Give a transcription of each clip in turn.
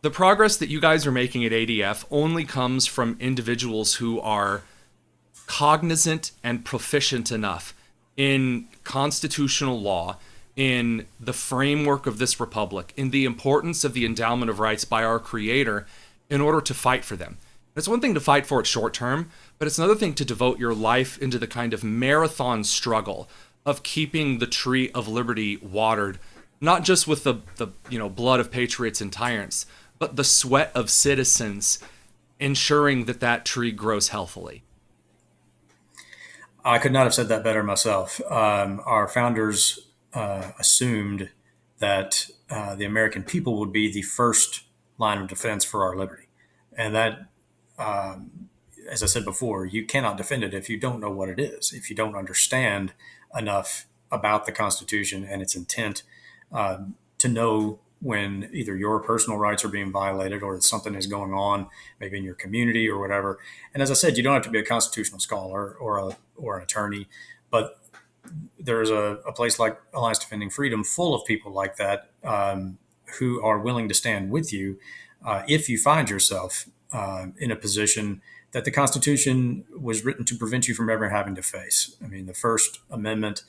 The progress that you guys are making at ADF only comes from individuals who are cognizant and proficient enough in constitutional law, in the framework of this republic, in the importance of the endowment of rights by our creator in order to fight for them. It's one thing to fight for it short term, but it's another thing to devote your life into the kind of marathon struggle of keeping the tree of liberty watered, not just with the blood of patriots and tyrants, but the sweat of citizens, ensuring that that tree grows healthily. I could not have said that better myself. Our founders assumed that the American people would be the first line of defense for our liberty. And that, as I said before, you cannot defend it if you don't know what it is, if you don't understand enough about the Constitution and its intent to know when either your personal rights are being violated or that something is going on, maybe in your community or whatever. And as I said, you don't have to be a constitutional scholar or an attorney, but there's a place like Alliance Defending Freedom full of people like that who are willing to stand with you if you find yourself in a position that the Constitution was written to prevent you from ever having to face. I mean, the First Amendment,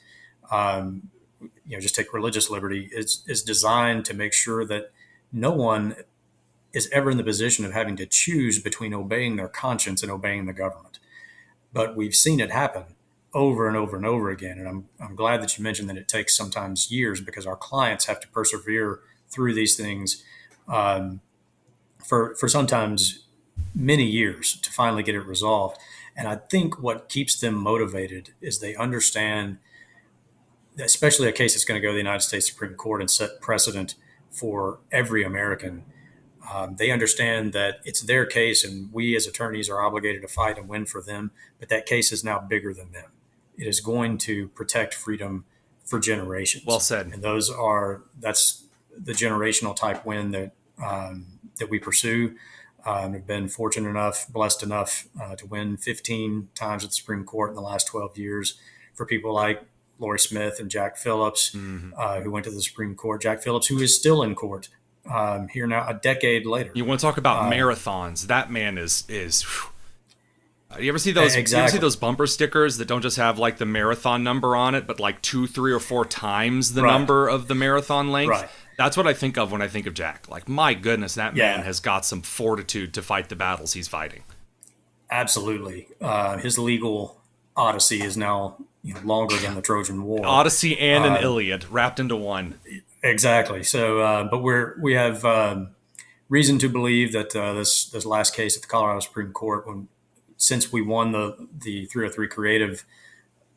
just take religious liberty, is designed to make sure that no one is ever in the position of having to choose between obeying their conscience and obeying the government. But we've seen it happen over and over and over again. And I'm glad that you mentioned that it takes sometimes years, because our clients have to persevere through these things for sometimes many years to finally get it resolved. And I think what keeps them motivated is they understand, especially a case that's going to go to the United States Supreme Court and set precedent for every American. They understand that it's their case, and we as attorneys are obligated to fight and win for them. But that case is now bigger than them. It is going to protect freedom for generations. Well said. And that's the generational type win that we pursue. I've been fortunate enough, blessed enough to win 15 times at the Supreme Court in the last 12 years for people like Lori Smith and Jack Phillips, who went to the Supreme Court. Jack Phillips, who is still in court here now, a decade later. You want to talk about marathons? That man is. You ever see those? Exactly. You ever see those bumper stickers that don't just have like the marathon number on it, but like 2, 3, or 4 times the number of the marathon length? Right. That's what I think of when I think of Jack. Like, my goodness, that man has got some fortitude to fight the battles he's fighting. Absolutely. His legal odyssey is now longer than the Trojan War. Odyssey and an Iliad wrapped into one. Exactly. So, but we have reason to believe that this last case at the Colorado Supreme Court, since we won the 303 creative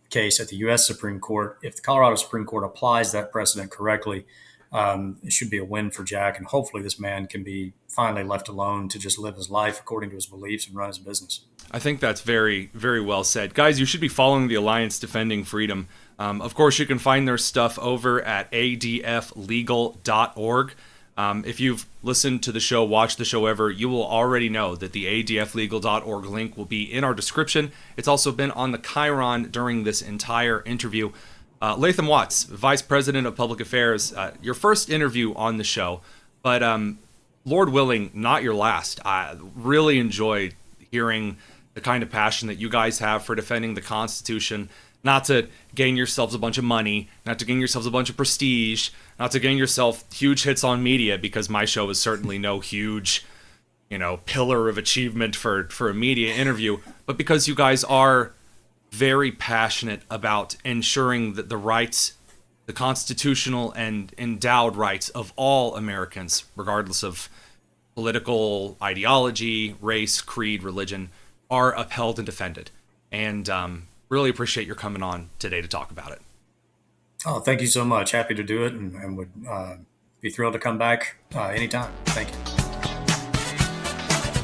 case at the U.S. Supreme Court, if the Colorado Supreme Court applies that precedent correctly, it should be a win for Jack, and hopefully this man can be finally left alone to just live his life according to his beliefs and run his business. I think that's very, very well said. Guys, you should be following the Alliance Defending Freedom. Of course, you can find their stuff over at adflegal.org. If you've listened to the show, watched the show ever, you will already know that the adflegal.org link will be in our description. It's also been on the Chiron during this entire interview. Lathan Watts, Vice President of Public Affairs, your first interview on the show, but Lord willing, not your last. I really enjoyed hearing the kind of passion that you guys have for defending the Constitution, not to gain yourselves a bunch of money, not to gain yourselves a bunch of prestige, not to gain yourself huge hits on media, because my show is certainly no huge, pillar of achievement for a media interview, but because you guys are very passionate about ensuring that the rights, the constitutional and endowed rights of all Americans, regardless of political ideology, race, creed, religion, are upheld and defended. And really appreciate your coming on today to talk about it. Oh, thank you so much. Happy to do it, and would be thrilled to come back anytime. Thank you.